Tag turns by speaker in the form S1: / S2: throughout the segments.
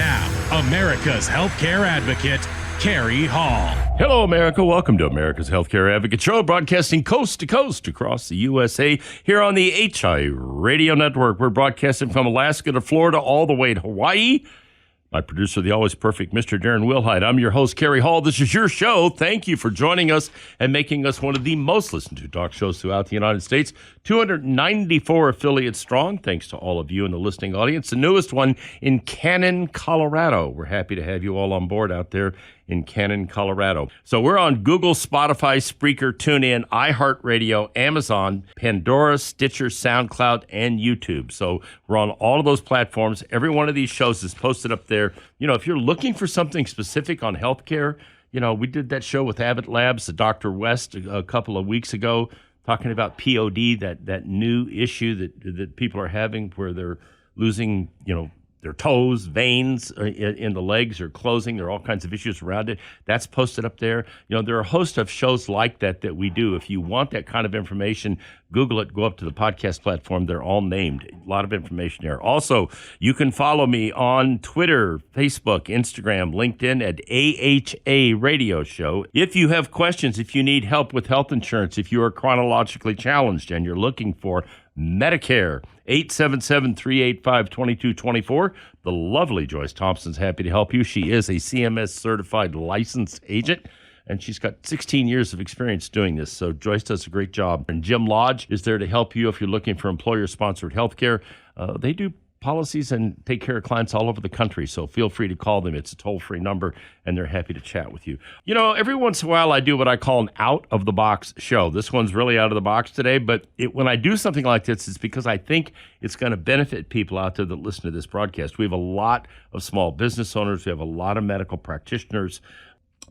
S1: Now, America's healthcare advocate, Kerry Hall.
S2: Hello, America. Welcome to America's Healthcare Advocate Show, broadcasting coast to coast across the USA here on the HI Radio Network. We're broadcasting from Alaska to Florida, all the way to Hawaii. My producer, the always perfect Mr. Darren Wilhite. I'm your host, Kerry Hall. This is your show. Thank you for joining us and making us one of the most listened to talk shows throughout the United States. 294 affiliates strong. Thanks to all of you in the listening audience. The newest one in Cannon, Colorado. We're happy to have you all on board out there in Cannon, Colorado. So we're on Google, Spotify, Spreaker, TuneIn, iHeartRadio, Amazon, Pandora, Stitcher, SoundCloud, and YouTube. So we're on all of those platforms. Every one of these shows is posted up there. You know, if you're looking for something specific on healthcare, you know, we did that show with Abbott Labs, Dr. West, a couple of weeks ago, talking about POD, that new issue that people are having where they're losing, you know, their toes, veins in the legs are closing. There are all kinds of issues around it. That's posted up there. You know, there are a host of shows like that we do. If you want that kind of information, Google it, go up to the podcast platform. They're all named. A lot of information there. Also, you can follow me on Twitter, Facebook, Instagram, LinkedIn at AHA Radio Show. If you have questions, if you need help with health insurance, if you are chronologically challenged and you're looking for Medicare, 877-385-2224. The lovely Joyce Thompson's happy to help you. She is a CMS certified licensed agent, and she's got 16 years of experience doing this. So Joyce does a great job. And Jim Lodge is there to help you if you're looking for employer-sponsored health care. They do policies and take care of clients all over the country, so feel free to call them. It's a toll-free number, and they're happy to chat with you. You know, every once in a while I do what I call an out-of-the-box show. This one's really out of the box today, but when I do something like this, it's because I think it's going to benefit people out there that listen to this broadcast. We have a lot of small business owners. We have a lot of medical practitioners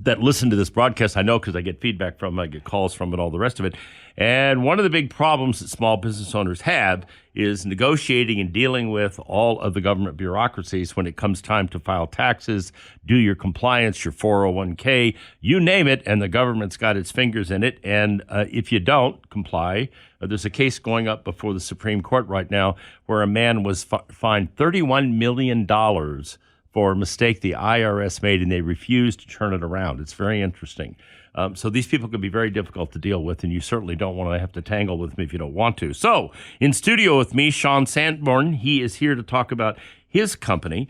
S2: that listen to this broadcast. I know because I get feedback from them, I get calls from it, all the rest of it. And one of the big problems that small business owners have is negotiating and dealing with all of the government bureaucracies when it comes time to file taxes, do your compliance, your 401k, you name it, and the government's got its fingers in it. And if you don't comply, there's a case going up before the Supreme Court right now where a man was fined $31 million for a mistake the IRS made, and they refused to turn it around. It's very interesting. So these people can be very difficult to deal with, and you certainly don't want to have to tangle with them if you don't want to. So in studio with me, Sean Sanborn. He is here to talk about his company,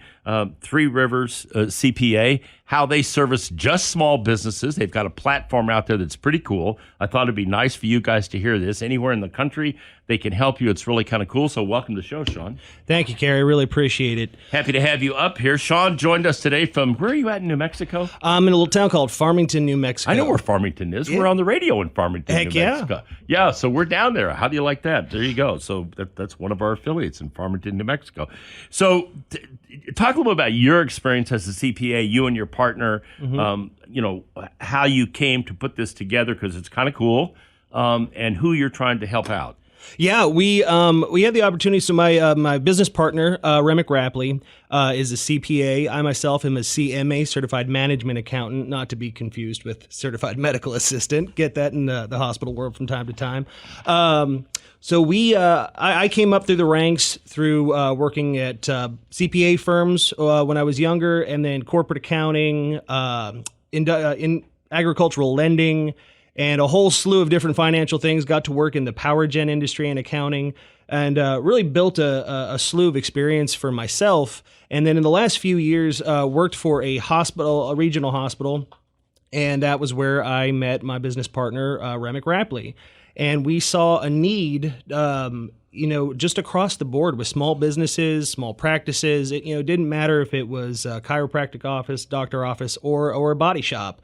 S2: Three Rivers CPA, how they service just small businesses. They've got a platform out there that's pretty cool. I thought it'd be nice for you guys to hear this. Anywhere in the country, they can help you. It's really kind of cool. So welcome to the show, Sean.
S3: Thank you, Kerry. Really appreciate it.
S2: Happy to have you up here. Sean joined us today from, where are you at in New Mexico?
S3: I'm in a little town called Farmington, New Mexico.
S2: I know where Farmington is. Yeah. We're on the radio in Farmington,
S3: Heck
S2: New Mexico. Yeah, so we're down there. How do you like that? There you go. So that's one of our affiliates in Farmington, New Mexico. So talk a little bit about your experience as a CPA, you and your partner, you know, how you came to put this together, because it's kind of cool, and who you're trying to help out.
S3: Yeah, we had the opportunity. So my business partner, Remick Rapley, is a CPA. I myself am a CMA, Certified Management Accountant, not to be confused with Certified Medical Assistant. Get that in the hospital world from time to time. So I came up through the ranks through working at CPA firms when I was younger, and then corporate accounting, in agricultural lending, and a whole slew of different financial things. Got to work in the power gen industry and accounting, and really built a slew of experience for myself. And then in the last few years, worked for a hospital, a regional hospital, and that was where I met my business partner, Remick Rapley. And we saw a need, just across the board with small businesses, small practices. It didn't matter if it was a chiropractic office, doctor office, or a body shop.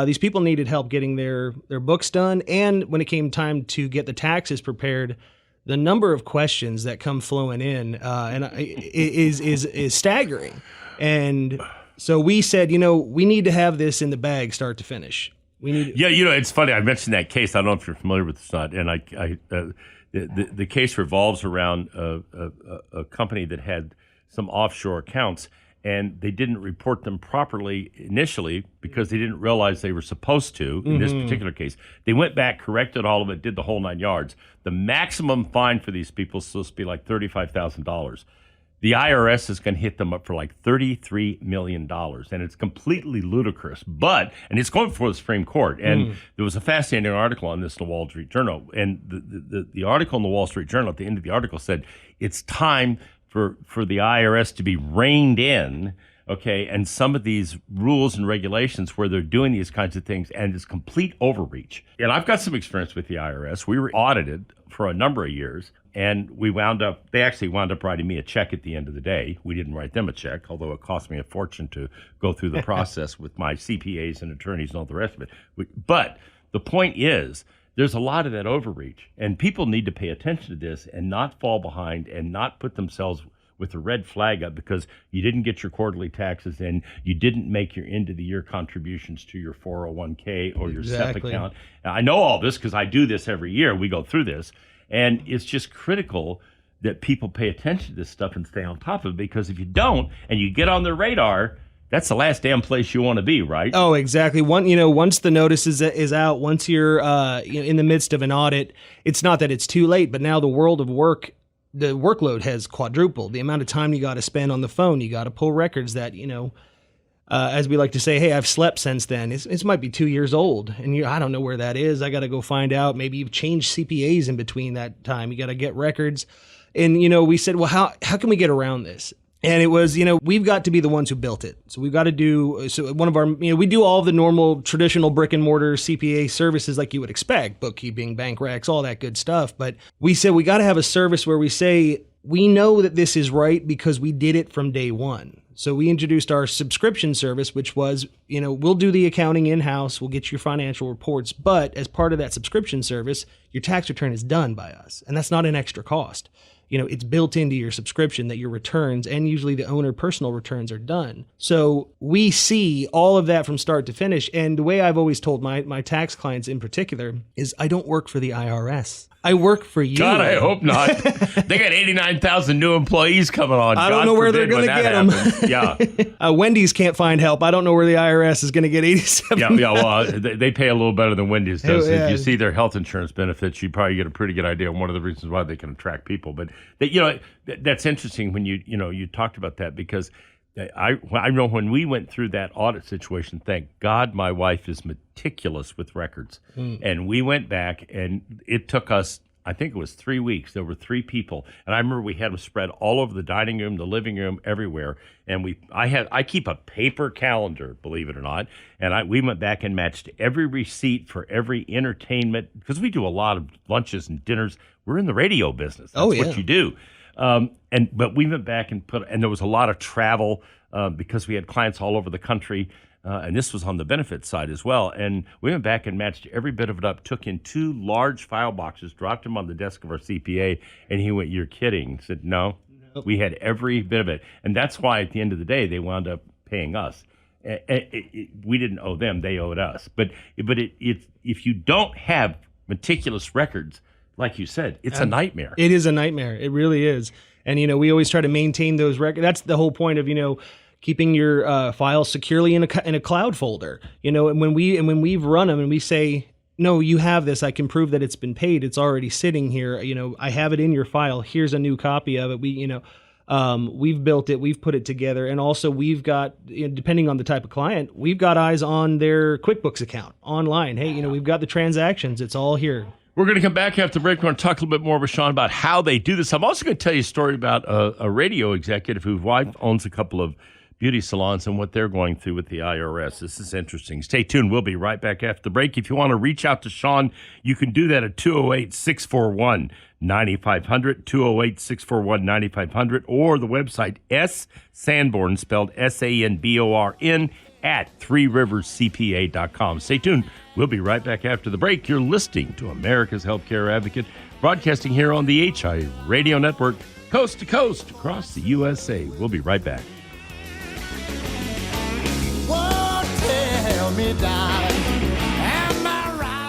S3: These people needed help getting their books done, and when it came time to get the taxes prepared, the number of questions that come flowing in is staggering. And so we said, we need to have this in the bag, start to finish.
S2: Yeah, it's funny. I mentioned that case. I don't know if you're familiar with this or not. And the case revolves around a company that had some offshore accounts, and they didn't report them properly initially because they didn't realize they were supposed to. In this particular case, they went back, corrected all of it, did the whole 9 yards. The maximum fine for these people is supposed to be like $35,000. The IRS is going to hit them up for like $33 million, and it's completely ludicrous. And it's going before the Supreme Court. And there was a fascinating article on this in the Wall Street Journal. And the article in the Wall Street Journal, at the end of the article, said it's time for the IRS to be reined in, okay, and some of these rules and regulations where they're doing these kinds of things, and it's complete overreach. And I've got some experience with the IRS. We were audited for a number of years. And they actually wound up writing me a check at the end of the day. We didn't write them a check, although it cost me a fortune to go through the process with my CPAs and attorneys and all the rest of it. But the point is, there's a lot of that overreach. And people need to pay attention to this and not fall behind and not put themselves with a red flag up because you didn't get your quarterly taxes in, you didn't make your end-of-the-year contributions to your 401k or your SEP account. Now, I know all this because I do this every year. We go through this. And it's just critical that people pay attention to this stuff and stay on top of it, because if you don't and you get on their radar, that's the last damn place you want to be, right?
S3: Oh, exactly. Once the notice is out, once you're in the midst of an audit, it's not that it's too late, but now the world of work, the workload has quadrupled. The amount of time you got to spend on the phone, you got to pull records that, as we like to say, hey, I've slept since then. It might be 2 years old, and I don't know where that is. I got to go find out. Maybe you've changed CPAs in between that time. You got to get records. And, we said, well, how can we get around this? And it was, we've got to be the ones who built it. So we've got to do, one of our, we do all the normal traditional brick and mortar CPA services like you would expect, bookkeeping, bank recs, all that good stuff. But we said we got to have a service where we say, we know that this is right because we did it from day one. So we introduced our subscription service, which was, we'll do the accounting in-house, we'll get your financial reports, but as part of that subscription service, your tax return is done by us. And that's not an extra cost. It's built into your subscription that your returns and usually the owner personal returns are done. So we see all of that from start to finish. And the way I've always told my tax clients in particular is I don't work for the IRS. I work for you.
S2: God, I hope not. They got 89,000 new employees coming on.
S3: I don't know where they're going to get them. Yeah. Wendy's can't find help. I don't know where the IRS is going to get 87.
S2: Yeah. Well, they pay a little better than Wendy's does. If you see their health insurance benefits, you probably get a pretty good idea on one of the reasons why they can attract people. But that's interesting when you talked about that, because I know when we went through that audit situation, thank God my wife is meticulous with records. And we went back, and it took us, I think it was 3 weeks. There were 3 people. And I remember we had them spread all over the dining room, the living room, everywhere. And I keep a paper calendar, believe it or not. And we went back and matched every receipt for every entertainment, because we do a lot of lunches and dinners. We're in the radio business. That's what you do. But we went back and and there was a lot of travel because we had clients all over the country, and this was on the benefits side as well. And we went back and matched every bit of it up, took in 2 large file boxes, dropped them on the desk of our CPA, and he went, "You're kidding." I said, "No, we had every bit of it." And that's why at the end of the day, they wound up paying us. We didn't owe them, they owed us. But if you don't have meticulous records, like you said, it's a nightmare.
S3: It is a nightmare. It really is. And, we always try to maintain those records. That's the whole point of, keeping your files securely in a cloud folder. And when we've run them and we say, no, you have this, I can prove that it's been paid. It's already sitting here. I have it in your file. Here's a new copy of it. We've built it. We've put it together. And also we've got, depending on the type of client, we've got eyes on their QuickBooks account online. Hey, we've got the transactions. It's all here.
S2: We're going to come back after the break. We're going to talk a little bit more with Sean about how they do this. I'm also going to tell you a story about a radio executive whose wife owns a couple of beauty salons and what they're going through with the IRS. This is interesting. Stay tuned. We'll be right back after the break. If you want to reach out to Sean, you can do that at 208-641-9500, 208-641-9500, or the website Sanborn, spelled Sanborn, at threeriverscpa.com. Stay tuned. We'll be right back after the break. You're listening to America's Healthcare Advocate, broadcasting here on the HI Radio Network, coast to coast across the USA. We'll be right back. Tell me, darling, am I right?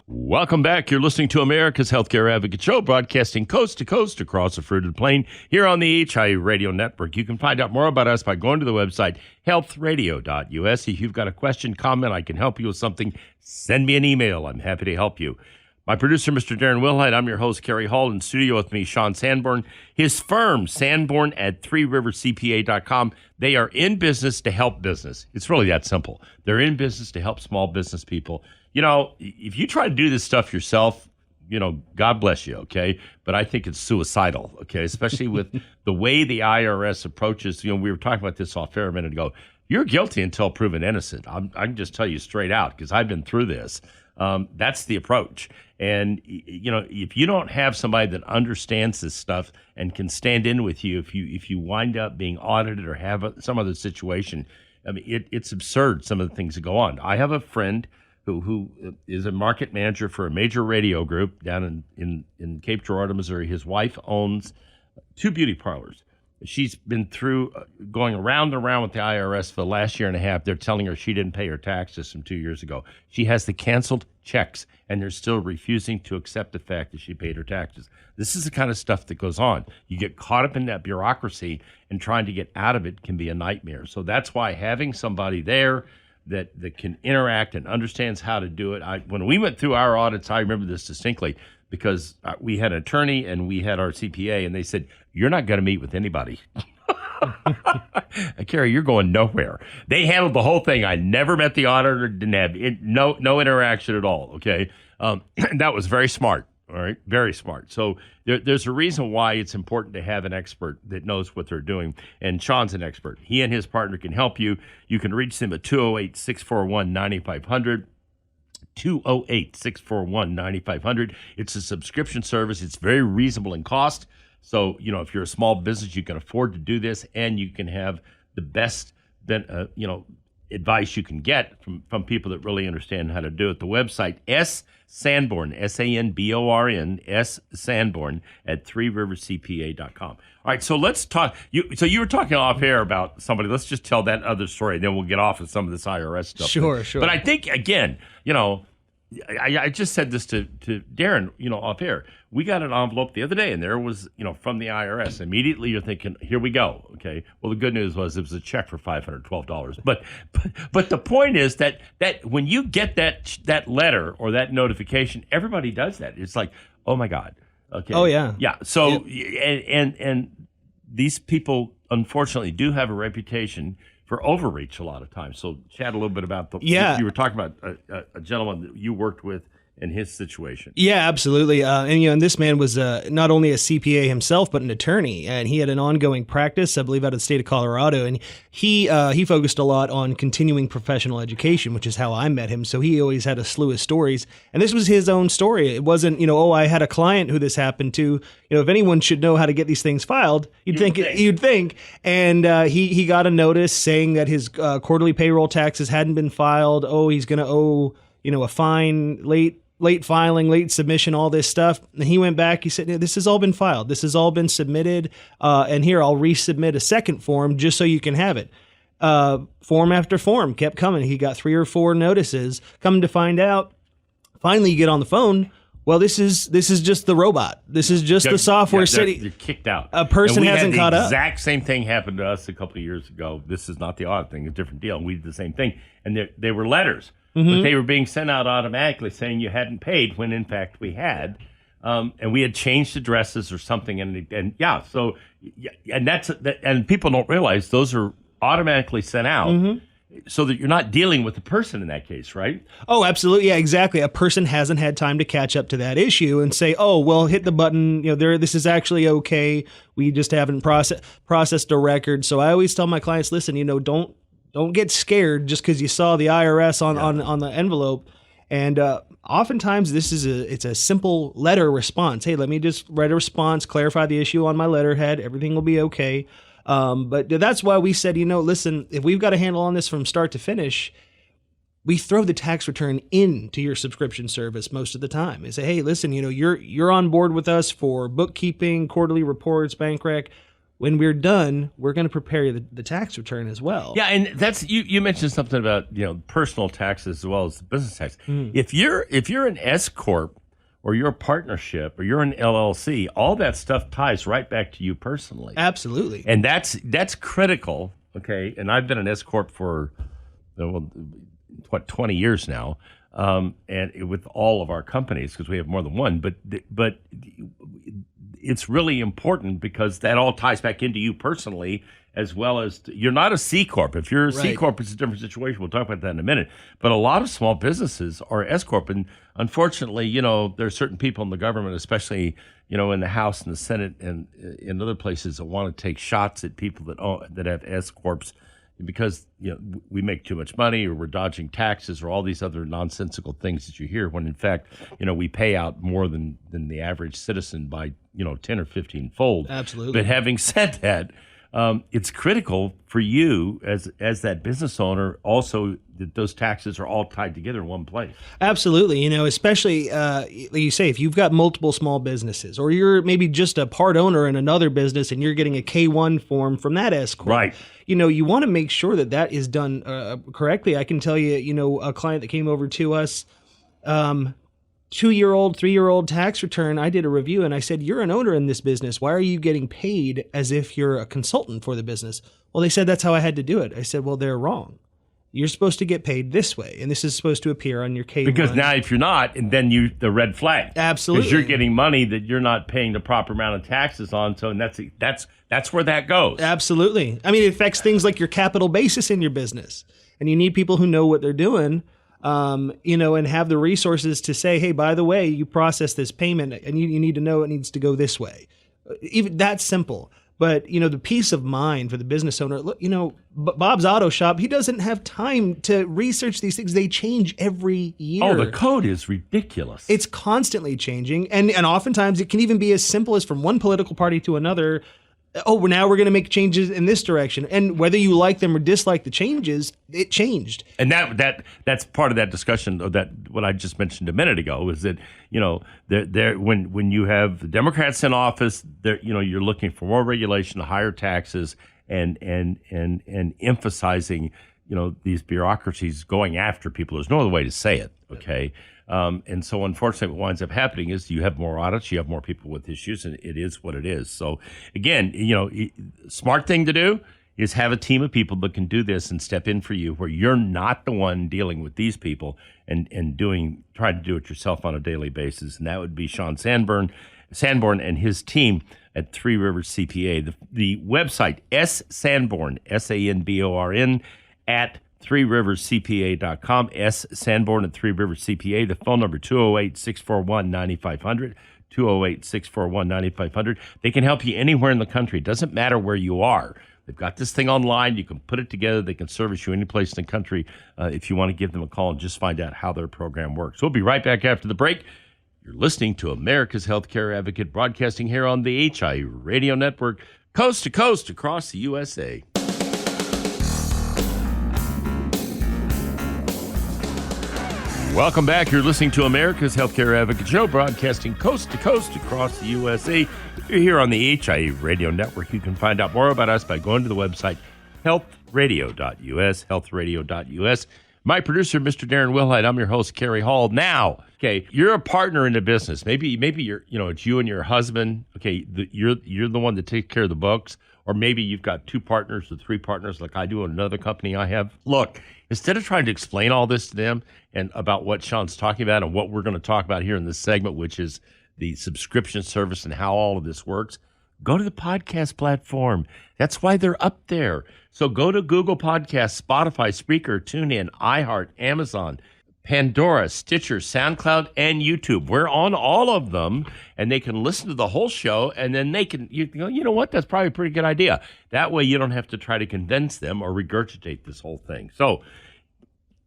S2: Welcome back. You're listening to America's Healthcare Advocate Show, broadcasting coast to coast across the fruited plain here on the HI Radio Network. You can find out more about us by going to the website healthradio.us. If you've got a question, comment, I can help you with something, send me an email. I'm happy to help you. My producer, Mr. Darren Wilhite. I'm your host, Kerry Hall. In studio with me, Sean Sanborn. His firm, Sanborn at threeriverscpa.com. They are in business to help business. It's really that simple. They're in business to help small business people. You know, if you try to do this stuff yourself, you know, God bless you, okay? But I think it's suicidal, okay? Especially with the way the IRS approaches. You know, we were talking about this off air a minute ago. You're guilty until proven innocent. I can just tell you straight out because I've been through this. That's the approach. And, you know, if you don't have somebody that understands this stuff and can stand in with you, if you wind up being audited or have some other situation, I mean, it's absurd, some of the things that go on. I have a friend who is a market manager for a major radio group down in Cape Girardeau, Missouri. His wife owns 2 beauty parlors. She's been through going around and around with the IRS for the last year and a half. They're telling her she didn't pay her taxes from 2 years ago. She has the canceled checks, and they're still refusing to accept the fact that she paid her taxes. This is the kind of stuff that goes on. You get caught up in that bureaucracy, and trying to get out of it can be a nightmare. So that's why having somebody there that can interact and understands how to do it. When we went through our audits, I remember this distinctly, because we had an attorney and we had our CPA, and they said, "You're not going to meet with anybody." Kerry, you're going nowhere. They handled the whole thing. I never met the auditor, didn't have no interaction at all, okay? That was very smart, all right? Very smart. So there's a reason why it's important to have an expert that knows what they're doing, and Sean's an expert. He and his partner can help you. You can reach them at 208-641-9500. 208-641-9500. It's a subscription service. It's very reasonable in cost. So, you know, if you're a small business, you can afford to do this, and you can have the best, advice you can get from people that really understand how to do it. The website, Sanborn, Sanborn, Sanborn at threeriverscpa.com. All right, so let's talk. So you were talking off air about somebody. Let's just tell that other story, then we'll get off of some of this IRS stuff.
S3: Sure.
S2: But I think, again, you know, I just said this to Darren, you know, off air. We got an envelope the other day, and there was, you know, from the IRS. Immediately, you're thinking, here we go. Okay. Well, the good news was it was a check for $512. But the point is that when you get that letter or that notification, everybody does that. It's like, oh my God. Okay.
S3: Oh yeah.
S2: Yeah. So and these people unfortunately do have a reputation for overreach a lot of times. So chat a little bit about you were talking about a gentleman that you worked with and his situation.
S3: Yeah, absolutely. And this man was not only a CPA himself, but an attorney, and he had an ongoing practice, I believe, out of the state of Colorado. And he focused a lot on continuing professional education, which is how I met him. So he always had a slew of stories, and this was his own story. It wasn't, I had a client who this happened to. If anyone should know how to get these things filed, you'd think. And he got a notice saying that his quarterly payroll taxes hadn't been filed. Oh, he's going to owe a fine, late filing, late submission, all this stuff. And he went back. He said, this has all been filed. This has all been submitted. And here, I'll resubmit a second form just so you can have it. Form after form kept coming. He got 3 or 4 notices. Come to find out, finally you get on the phone. Well, this is just the robot. This is just the software city.
S2: You're kicked out.
S3: A person hasn't caught up.
S2: The exact same thing happened to us a couple of years ago. This is not the audit thing, a different deal. We did the same thing. And they were letters. But they were being sent out automatically saying you hadn't paid when in fact we had, and we had changed addresses or something, and people don't realize those are automatically sent out so that you're not dealing with the person in that case, right?
S3: Oh, absolutely, yeah, exactly. A person hasn't had time to catch up to that issue and say, oh, well, hit the button. This is actually okay. We just haven't processed a record. So I always tell my clients, listen, Don't get scared just because you saw the IRS on the envelope. And oftentimes it's a simple letter response. Hey, let me just write a response, clarify the issue on my letterhead. Everything will be okay. But that's why we said, listen, if we've got a handle on this from start to finish, we throw the tax return into your subscription service most of the time. And say, hey, listen, you're on board with us for bookkeeping, quarterly reports, bank rec. When we're done, we're going to prepare you the tax return as well.
S2: Yeah, and that's you mentioned something about personal taxes as well as the business tax. If you're an S corp or you're a partnership or you're an LLC, all that stuff ties right back to you personally.
S3: Absolutely,
S2: and that's critical. Okay, and I've been an S corp for 20 years now. and with all of our companies, because we have more than one. But it's really important because that all ties back into you personally, as well as you're not a C Corp. If you're a C
S3: Right.
S2: Corp, it's a different situation. We'll talk about that in a minute. But a lot of small businesses are S Corp. And unfortunately, there are certain people in the government, especially, in the House and the Senate and in other places, that want to take shots at people that have S Corps because, we make too much money or we're dodging taxes or all these other nonsensical things that you hear when in fact, we pay out more than the average citizen by, 10 or 15 fold.
S3: Absolutely.
S2: But having said that, it's critical for you as that business owner also that those taxes are all tied together in one place.
S3: Absolutely. Especially, like you say, if you've got multiple small businesses or you're maybe just a part owner in another business and you're getting a K-1 form from that S Corp.
S2: Right.
S3: You want to make sure that is done correctly. I can tell you, a client that came over to us, 2-year-old, 3-year-old tax return, I did a review and I said, you're an owner in this business. Why are you getting paid as if you're a consultant for the business? Well, they said that's how I had to do it. I said, well, they're wrong. You're supposed to get paid this way, and this is supposed to appear on your K-1.
S2: Because now if you're not, and then the red flag.
S3: Absolutely.
S2: Because you're getting money that you're not paying the proper amount of taxes on, so and that's where that goes.
S3: Absolutely. I mean, it affects things like your capital basis in your business, and you need people who know what they're doing. And have the resources to say, hey, by the way, you process this payment and you need to know it needs to go this way. Even that's simple. But, the peace of mind for the business owner, look, Bob's Auto Shop, he doesn't have time to research these things. They change every year.
S2: Oh, the code is ridiculous.
S3: It's constantly changing. And oftentimes it can even be as simple as from one political party to another. Oh, now we're going to make changes in this direction. And whether you like them or dislike the changes, it changed.
S2: And that's part of that discussion of that what I just mentioned a minute ago is that when you have the Democrats in office, you're looking for more regulation, higher taxes, and emphasizing these bureaucracies going after people. There's no other way to say it. Okay. And so unfortunately what winds up happening is you have more audits, you have more people with issues, and it is what it is. So again, smart thing to do is have a team of people that can do this and step in for you where you're not the one dealing with these people and trying to do it yourself on a daily basis. And that would be Sean Sanborn and his team at Three Rivers CPA. The website, Sanborn, SANBORN, at threeriverscpa.com, Sanborn at Three Rivers CPA. The phone number, 208-641-9500, 208-641-9500. They can help you anywhere in the country. It doesn't matter where you are. They've got this thing online. You can put it together. They can service you any place in the country if you want to give them a call and just find out how their program works. We'll be right back after the break. You're listening to America's Healthcare Advocate, broadcasting here on the HI Radio Network, coast to coast across the USA. Welcome back. You're listening to America's Healthcare Advocate Show, broadcasting coast to coast across the USA. You're here on the HIE Radio Network. You can find out more about us by going to the website healthradio.us, healthradio.us. My producer, Mr. Darren Wilhite. I'm your host, Kerry Hall. Now, okay, you're a partner in a business. Maybe you're, it's you and your husband. Okay, you're the one that takes care of the books. Or maybe you've got 2 partners or 3 partners like I do in another company I have. Look, instead of trying to explain all this to them and about what Sean's talking about and what we're going to talk about here in this segment, which is the subscription service and how all of this works, go to the podcast platform. That's why they're up there. So go to Google Podcasts, Spotify, Spreaker, TuneIn, iHeart, Amazon, Pandora, Stitcher, SoundCloud, and YouTube. We're on all of them, and they can listen to the whole show, and then they can, you know what, that's probably a pretty good idea. That way you don't have to try to convince them or regurgitate this whole thing. So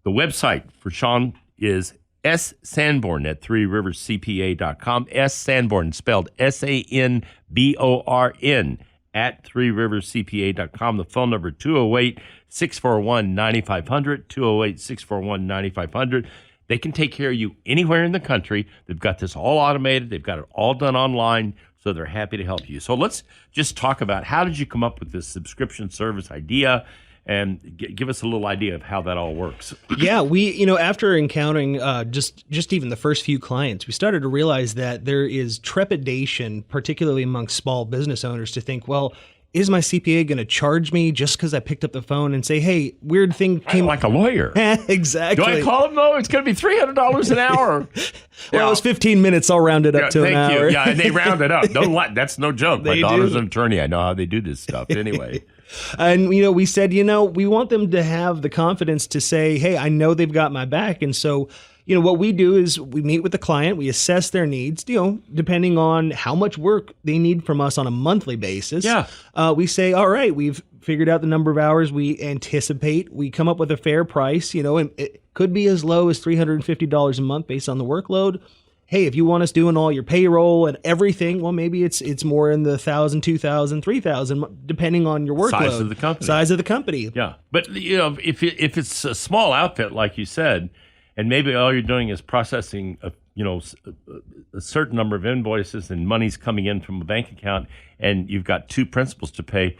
S2: the website for Sean is Sanborn at threeriverscpa.com. Sanborn, spelled Sanborn, at threeriverscpa.com. The phone number, 208-641-9500, 208-641-9500. They can take care of you anywhere in the country. They've got this all automated. They've got it all done online, so they're happy to help you. So let's just talk about how did you come up with this subscription service idea, and give us a little idea of how that all works.
S3: Yeah, we, after encountering just even the first few clients, we started to realize that there is trepidation, particularly among small business owners, to think, well, is my CPA going to charge me just because I picked up the phone and say, hey, weird thing came
S2: like a lawyer.
S3: Exactly.
S2: Do I call him though? It's going to be $300 an hour.
S3: Well, it was 15 minutes. I'll round it up to an hour.
S2: Yeah, and they round it up. Don't lie. That's no joke. My
S3: They
S2: daughter's
S3: do.
S2: an attorney. I know how they do this stuff. Anyway.
S3: And, we said, we want them to have the confidence to say, hey, I know they've got my back. And so, what we do is we meet with the client, we assess their needs, depending on how much work they need from us on a monthly basis.
S2: Yeah.
S3: We say, all right, we've figured out the number of hours we anticipate. We come up with a fair price, and it could be as low as $350 a month based on the workload. Hey, if you want us doing all your payroll and everything, well, maybe it's more in the $1,000, $2,000, $3,000, depending on your workload.
S2: Size of the company.
S3: Size of the company.
S2: Yeah. But, if it's a small outfit, like you said, and maybe all you're doing is processing, a certain number of invoices and money's coming in from a bank account, and you've got two principals to pay,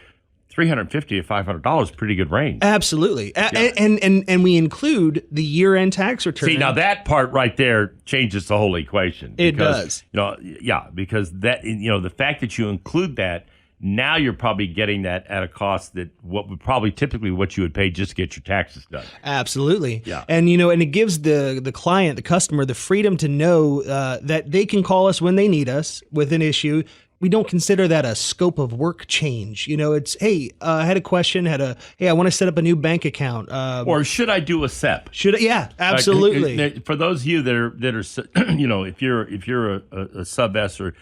S2: $350 to $500, pretty good range.
S3: Absolutely. And we include the year-end tax return.
S2: See, now that part right there changes the whole equation.
S3: It does.
S2: Because that, the fact that you include that, now you're probably getting that at a cost that what you would pay just to get your taxes done.
S3: Absolutely.
S2: Yeah.
S3: And and it gives the client, the customer, the freedom to know that they can call us when they need us with an issue. We don't consider that a scope of work change. It's, hey, I had a question, hey, I want to set up a new bank account.
S2: Or should I do a SEP?
S3: Yeah, absolutely.
S2: For those of you that are if you're a sub S, or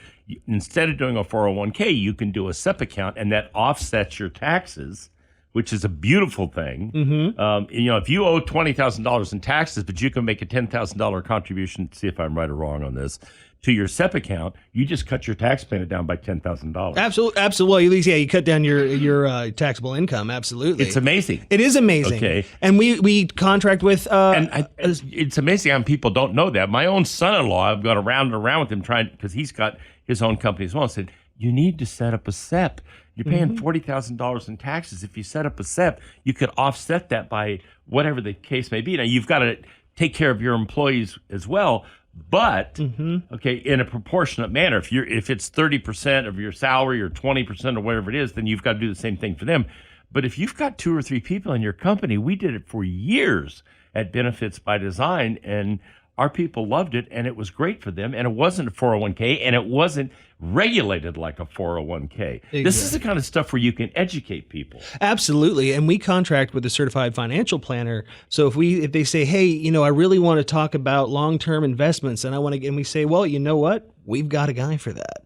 S2: instead of doing a 401k, you can do a SEP account, and that offsets your taxes, which is a beautiful thing. Mm-hmm. If you owe $20,000 in taxes, but you can make a $10,000 contribution, see if I'm right or wrong on this, to your SEP account, you just cut your tax payment down by $10,000.
S3: Absolutely. At least, you cut down your taxable income. Absolutely.
S2: It's amazing.
S3: It is amazing.
S2: Okay.
S3: And we contract with...
S2: it's amazing how people don't know that. My own son-in-law, I've gone around and around with him because he's got his own company as well, and said, you need to set up a SEP. You're paying $40,000 in taxes. If you set up a SEP, you could offset that by whatever the case may be. Now, you've got to take care of your employees as well, but in a proportionate manner. If it's 30% of your salary or 20% or whatever it is, then you've got to do the same thing for them. But if you've got 2 or 3 people in your company, we did it for years at Benefits by Design, and our people loved it, and it was great for them, and it wasn't a 401k, and it wasn't regulated like a 401k. Exactly. This is the kind of stuff where you can educate people.
S3: Absolutely. And we contract with a certified financial planner. So if they say, hey, I really want to talk about long-term investments, and and we say, well, you know what? We've got a guy for that.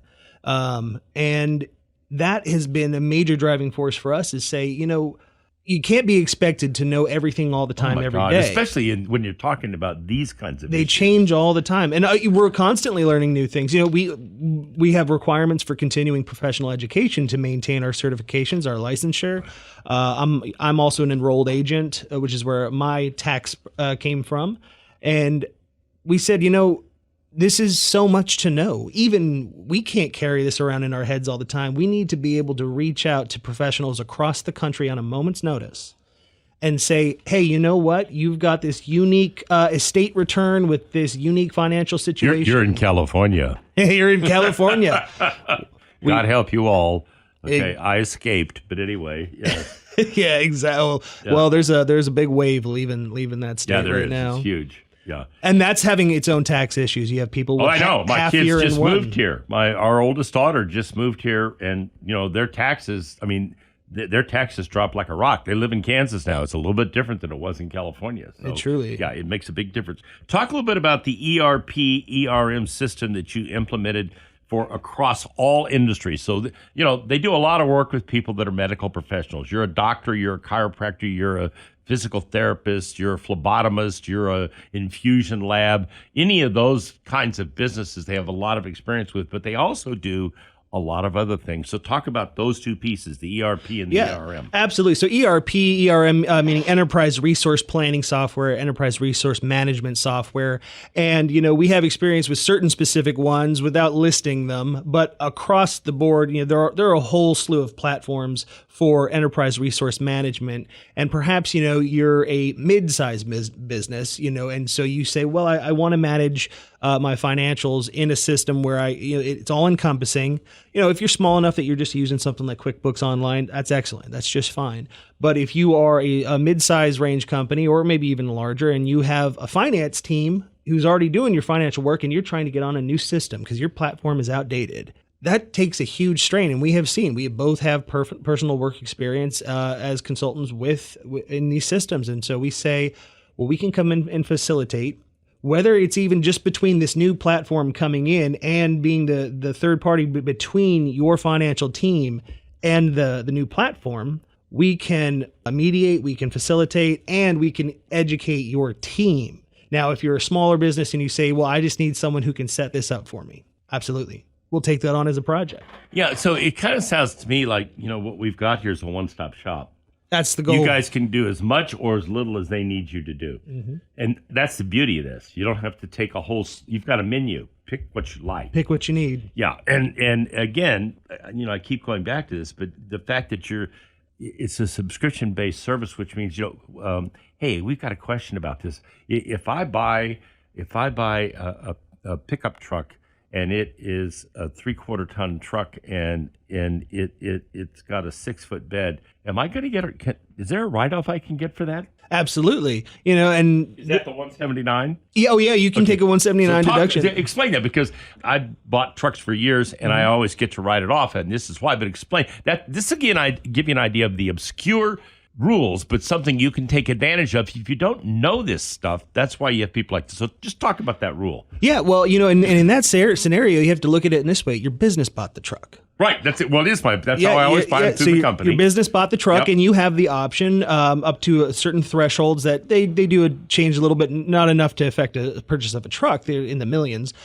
S3: And that has been a major driving force for us, is say, you can't be expected to know everything all the time every day.
S2: Especially when you're talking about these kinds of
S3: They
S2: issues.
S3: change all the time. And we're constantly learning new things. We have requirements for continuing professional education to maintain our certifications, our licensure. I'm also an enrolled agent, which is where my tax came from. And we said, this is so much to know. Even we can't carry this around in our heads all the time. We need to be able to reach out to professionals across the country on a moment's notice and say, hey, you know what? You've got this unique estate return with this unique financial situation.
S2: You're in California.
S3: You're in California.
S2: God help you all. Okay, I escaped, but anyway, yeah.
S3: Yeah, exactly. Well, there's a big wave leaving that state right now.
S2: It's huge. Yeah.
S3: And that's having its own tax issues. You have people with
S2: I know. My kids just
S3: one.
S2: moved here. Our oldest daughter just moved here, and their taxes, their taxes dropped like a rock. They live in Kansas now. It's a little bit different than it was in California. So,
S3: truly.
S2: Yeah, it makes a big difference. Talk a little bit about the ERP, system that you implemented for across all industries. So, they do a lot of work with people that are medical professionals. You're a doctor, you're a chiropractor, you're a physical therapist, you're a phlebotomist, you're a infusion lab, any of those kinds of businesses they have a lot of experience with, but they also do a lot of other things. So talk about those two pieces, the ERP and the ERM.
S3: Absolutely. So ERP, ERM, meaning Enterprise Resource Planning Software, Enterprise Resource Management Software. And, we have experience with certain specific ones without listing them, but across the board, there are a whole slew of platforms for enterprise resource management. And perhaps, you're a mid-sized business, and so you say, well, I want to manage my financials in a system where it's all encompassing. If you're small enough that you're just using something like QuickBooks Online, that's excellent. That's just fine. But if you are a mid-size range company, or maybe even larger, and you have a finance team who's already doing your financial work and you're trying to get on a new system because your platform is outdated, that takes a huge strain. And we both have personal work experience as consultants in these systems. And so we say, well, we can come in and facilitate, whether it's even just between this new platform coming in and being the third party between your financial team and the new platform. We can mediate, we can facilitate, and we can educate your team. Now, if you're a smaller business and you say, well, I just need someone who can set this up for me, absolutely. We'll take that on as a project.
S2: Yeah, so it kind of sounds to me like, what we've got here is a one-stop shop.
S3: That's the goal.
S2: You guys can do as much or as little as they need you to do. Mm-hmm. And that's the beauty of this. You don't have to take you've got a menu. Pick what you like.
S3: Pick what you need.
S2: Yeah, and again, I keep going back to this, but the fact that it's a subscription-based service, which means, hey, we've got a question about this. If I buy a pickup truck, and it is a 3/4 ton truck, and it's got a 6-foot bed, am I going to is there a write-off I can get for that?
S3: Absolutely. And
S2: is that the 179?
S3: Yeah, oh yeah, you can take a 179 deduction.
S2: Explain that, because I bought trucks for years and I always get to write it off, and this is why. But explain that. This again, I give you an idea of the obscure rules, but something you can take advantage of. If you don't know this stuff, that's why you have people like this. So just talk about that rule.
S3: Yeah, well, and in that scenario, you have to look at it in this way. Your business bought the truck.
S2: Right, that's it. Well, it is that's how I always buy it through the company.
S3: Your business bought the truck, and you have the option up to certain thresholds that they do change a little bit, not enough to affect a purchase of a truck. They're in the millions.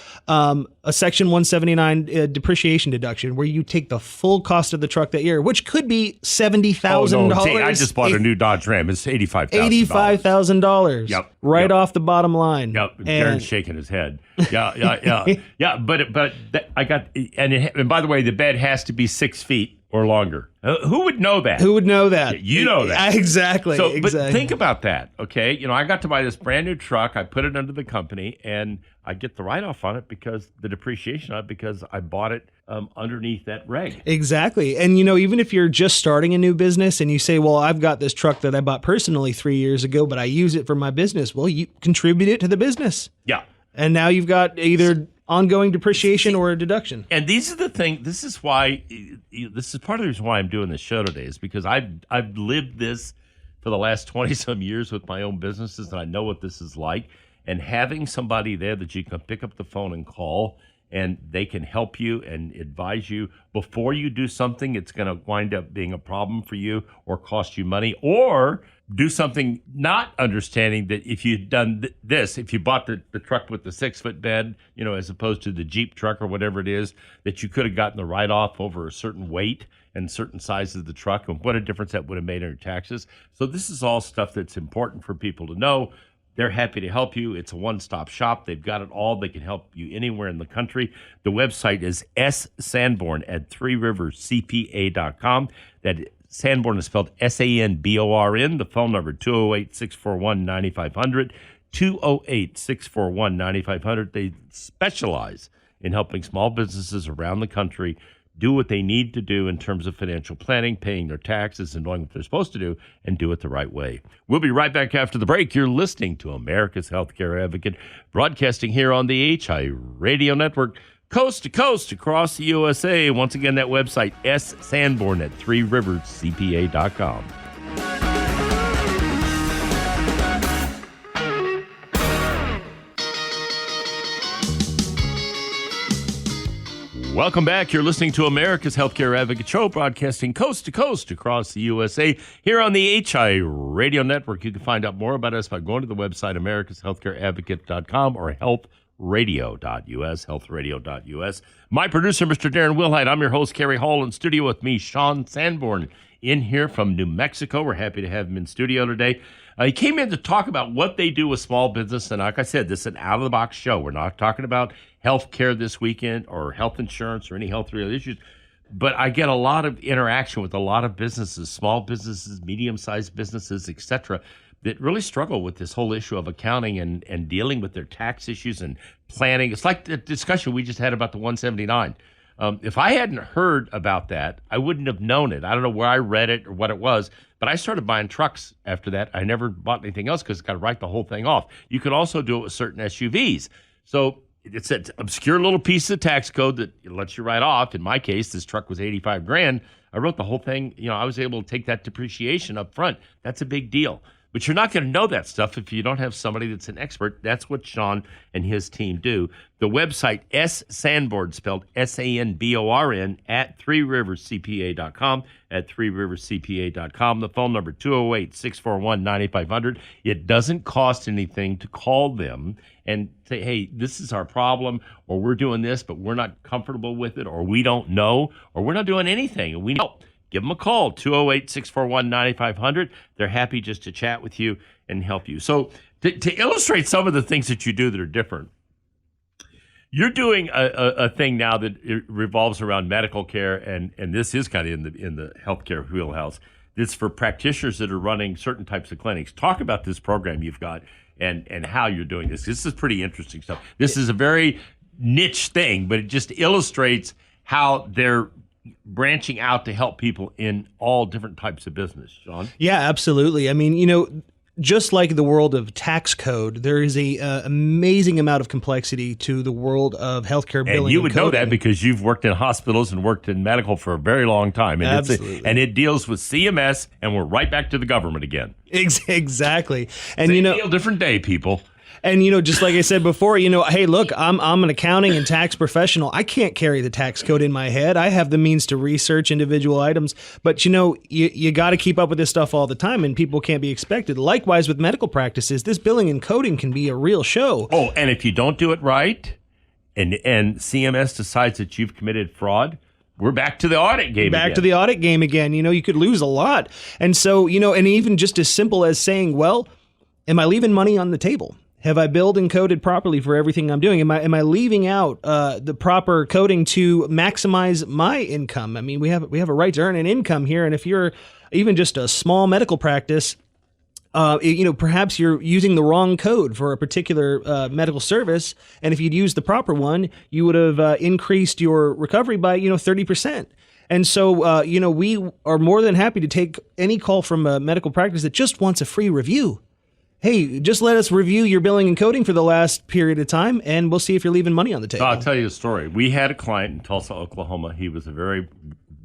S3: A Section 179 depreciation deduction, where you take the full cost of the truck that year, which could be $70,000.
S2: Oh, no. I just bought a new Dodge Ram. It's $85,000.
S3: $85,000.
S2: Yep.
S3: Right off the bottom line.
S2: Yep. Darren's shaking his head. Yeah. Yeah. But I got, and by the way, the bed has to be 6 feet or longer. Who would know that?
S3: Who would know that?
S2: You know that.
S3: Exactly.
S2: So, but think about that, okay? I got to buy this brand new truck. I put it under the company, and I get the write-off on it, because the depreciation on it, because I bought it underneath that reg.
S3: Exactly. And, even if you're just starting a new business and you say, well, I've got this truck that I bought personally 3 years ago, but I use it for my business. Well, you contribute it to the business.
S2: Yeah.
S3: And now you've got either ongoing depreciation or a deduction.
S2: And these are the things. This is why. This is part of the reason why I'm doing this show today, is because I've lived this for the last 20-some years with my own businesses, and I know what this is like. And having somebody there that you can pick up the phone and call, and they can help you and advise you before you do something it's going to wind up being a problem for you or cost you money, or do something not understanding that if you'd done this, if you bought the truck with the 6-foot bed, as opposed to the Jeep truck or whatever it is, that you could have gotten the write-off over a certain weight and certain sizes of the truck, and what a difference that would have made on your taxes. So this is all stuff that's important for people to know. They're happy to help you. It's a one-stop shop. They've got it all. They can help you anywhere in the country. The website is ssanborn at threeriverscpa.com. That Sanborn is spelled Sanborn. The phone number, 208-641-9500. 208-641-9500. They specialize in helping small businesses around the country do what they need to do in terms of financial planning, paying their taxes, and knowing what they're supposed to do, and do it the right way. We'll be right back after the break. You're listening to America's Healthcare Advocate, broadcasting here on the HI Radio Network, coast to coast across the USA. Once again, that website, ssanborn at threeriverscpa.com. Welcome back. You're listening to America's Healthcare Advocate Show, broadcasting coast to coast across the USA here on the HI Radio Network. You can find out more about us by going to the website americashealthcareadvocate.com or healthradio.us, healthradio.us. My producer, Mr. Darren Wilhite. I'm your host, Kerry Hall. In studio with me, Sean Sanborn, in here from New Mexico. We're happy to have him in studio today. He came in to talk about what they do with small business, and like I said, this is an out-of-the-box show. We're not talking about health care this weekend or health insurance or any health-related issues. but I get a lot of interaction with a lot of businesses, small businesses, medium-sized businesses, etc., that really struggle with this whole issue of accounting and dealing with their tax issues and planning. It's like the discussion we just had about the 179. If I hadn't heard about that, I wouldn't have known it. I don't know where I read it or what it was, but I started buying trucks after that. I never bought anything else because I got to write the whole thing off. You could also do it with certain SUVs. So it's an obscure little piece of tax code that lets you write off. In my case, this truck was 85 grand. I wrote the whole thing. I was able to take that depreciation up front. That's a big deal. But you're not going to know that stuff if you don't have somebody that's an expert. That's what Sean and his team do. The website, Sanborn, spelled SANBORN, at threeriverscpa.com, at threeriverscpa.com. The phone number, 208-641-9500. It doesn't cost anything to call them and say, hey, this is our problem, or we're doing this, but we're not comfortable with it, or we don't know, or we're not doing anything, and we know. Give them a call, 208-641-9500. They're happy just to chat with you and help you. So to illustrate some of the things that you do that are different, you're doing a thing now that it revolves around medical care, and this is kind of in the healthcare wheelhouse. It's for practitioners that are running certain types of clinics. Talk about this program you've got and how you're doing this. This is pretty interesting stuff. This is a very niche thing, but it just illustrates how they're branching out to help people in all different types of business. Sean?
S3: Yeah, absolutely. I mean, just like the world of tax code, there is a amazing amount of complexity to the world of healthcare billing.
S2: And you would
S3: coding.
S2: know that because you've worked in hospitals and worked in medical for a very long time. And
S3: Absolutely.
S2: And it deals with CMS, and we're right back to the government again.
S3: Exactly. And
S2: Same deal, different day, people.
S3: And, just like I said before, hey, look, I'm an accounting and tax professional. I can't carry the tax code in my head. I have the means to research individual items. But, you got to keep up with this stuff all the time, and people can't be expected. Likewise with medical practices, this billing and coding can be a real show.
S2: Oh, and if you don't do it right and CMS decides that you've committed fraud, we're back to the audit game
S3: Back to the audit game again. You could lose a lot. And so, and even just as simple as saying, well, am I leaving money on the table? Have I billed and coded properly for everything I'm doing? Am I leaving out the proper coding to maximize my income? I mean, we have a right to earn an income here, and if you're even just a small medical practice, perhaps you're using the wrong code for a particular medical service, and if you'd used the proper one, you would have increased your recovery by 30%. And so, we are more than happy to take any call from a medical practice that just wants a free review. Hey, just let us review your billing and coding for the last period of time, and we'll see if you're leaving money on the table.
S2: I'll tell you a story. We had a client in Tulsa, Oklahoma. He was a very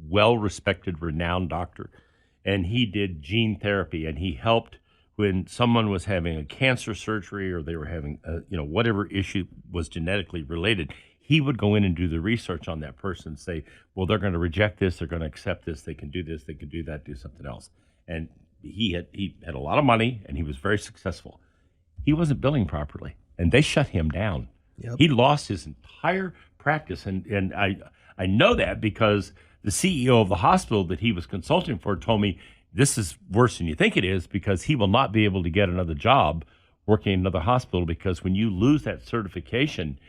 S2: well-respected, renowned doctor, and he did gene therapy, and he helped when someone was having a cancer surgery or they were having, whatever issue was genetically related. He would go in and do the research on that person, say, well, they're going to reject this, they're going to accept this, they can do this, they can do that, do something else. And he had a lot of money, and he was very successful. He wasn't billing properly, and they shut him down.
S3: Yep.
S2: He lost his entire practice, and I know that because the CEO of the hospital that he was consulting for told me this is worse than you think it is because he will not be able to get another job working in another hospital because when you lose that certification,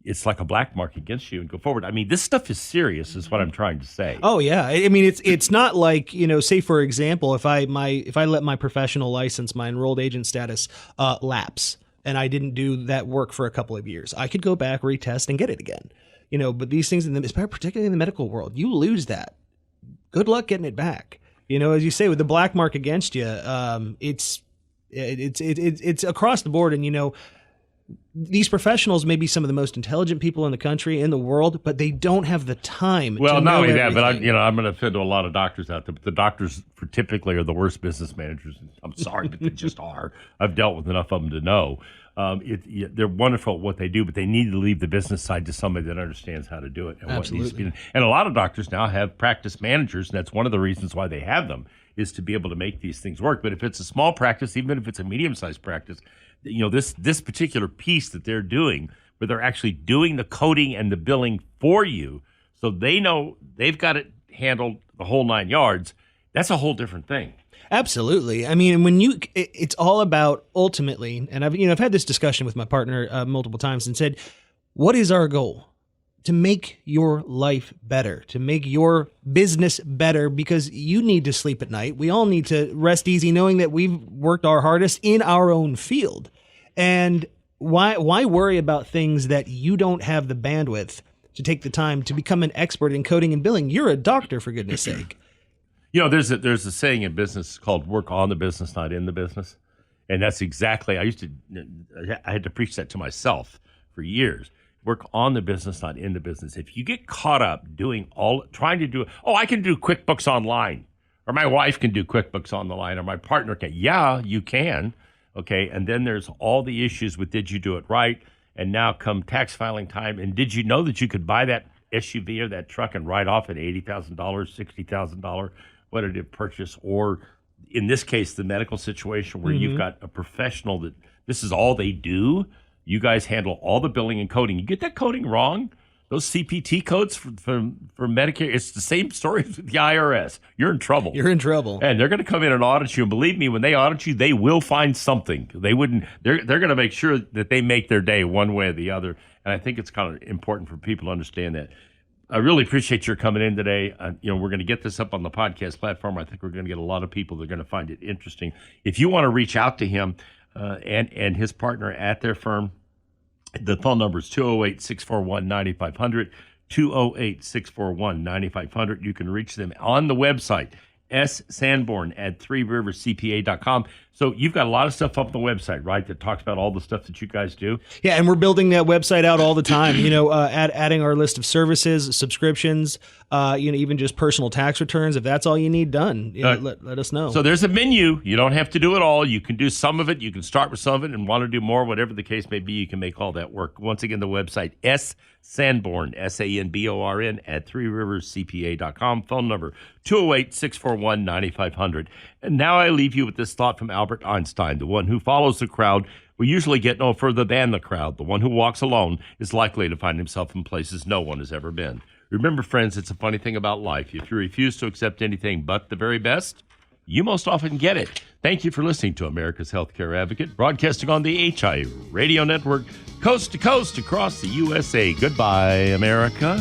S2: it's like a black mark against you and go forward. I mean, this stuff is serious, is what I'm trying to say.
S3: Oh yeah, I mean it's not like say for example, if I let my professional license, my enrolled agent status lapse, and I didn't do that work for a couple of years, I could go back, retest, and get it again. But these things, particularly in the medical world, you lose that. Good luck getting it back. As you say, with the black mark against you, it's across the board, and these professionals may be some of the most intelligent people in the country, in the world, but they don't have the time.
S2: Well,
S3: to
S2: not
S3: know
S2: only that,
S3: everything.
S2: but I'm going to offend a lot of doctors out there. But the doctors typically are the worst business managers. I'm sorry, but they just are. I've dealt with enough of them to know. They're wonderful at what they do, but they need to leave the business side to somebody that understands how to do it and what needs to be done. And a lot of doctors now have practice managers, and that's one of the reasons why they have them, is to be able to make these things work. But if it's a small practice, even if it's a medium-sized practice, this particular piece that they're doing, where they're actually doing the coding and the billing for you, so they know they've got it handled the whole 9 yards, that's a whole different thing.
S3: Absolutely. I mean, it's all about ultimately, and I've had this discussion with my partner multiple times and said, what is our goal? to make your life better, to make your business better, because you need to sleep at night. We all need to rest easy knowing that we've worked our hardest in our own field. And why worry about things that you don't have the bandwidth to take the time to become an expert in coding and billing? You're a doctor, for goodness sake.
S2: You know, there's a saying in business called work on the business, not in the business. And that's exactly, I had to preach that to myself for years. Work on the business, not in the business. If you get caught up trying to do, I can do QuickBooks online, or my wife can do QuickBooks on the line, or my partner can. Yeah, you can. Okay. And then there's all the issues with, did you do it right? And now come tax filing time. And did you know that you could buy that SUV or that truck and write off an $80,000, $60,000, what it purchase? Or in this case, the medical situation where you've got a professional that this is all they do. You guys handle all the billing and coding. You get that coding wrong, those CPT codes for Medicare, it's the same story with the IRS. You're in trouble.
S3: You're in trouble.
S2: And they're going to come in and audit you. And believe me, when they audit you, they will find something. They're going to make sure that they make their day one way or the other. And I think it's kind of important for people to understand that. I really appreciate your coming in today. We're going to get this up on the podcast platform. I think we're going to get a lot of people that are going to find it interesting. If you want to reach out to him, and his partner at their firm, the phone number is 208-641-9500, 208-641-9500. You can reach them on the website, Sanborn at 3riverscpa.com. So you've got a lot of stuff up on the website, right, that talks about all the stuff that you guys do?
S3: Yeah, and we're building that website out all the time, adding our list of services, subscriptions, even just personal tax returns. If that's all you need done, let us know.
S2: So there's a menu. You don't have to do it all. You can do some of it. You can start with some of it and want to do more, whatever the case may be. You can make all that work. Once again, the website, Sanborn, Sanborn, at 3riverscpa.com. Phone number, 208-641-9500. And now I leave you with this thought from Albert Einstein: the one who follows the crowd will usually get no further than the crowd. The one who walks alone is likely to find himself in places no one has ever been. Remember, friends, it's a funny thing about life. If you refuse to accept anything but the very best, you most often get it. Thank you for listening to America's Healthcare Advocate, broadcasting on the HI Radio Network, coast to coast across the USA. Goodbye, America.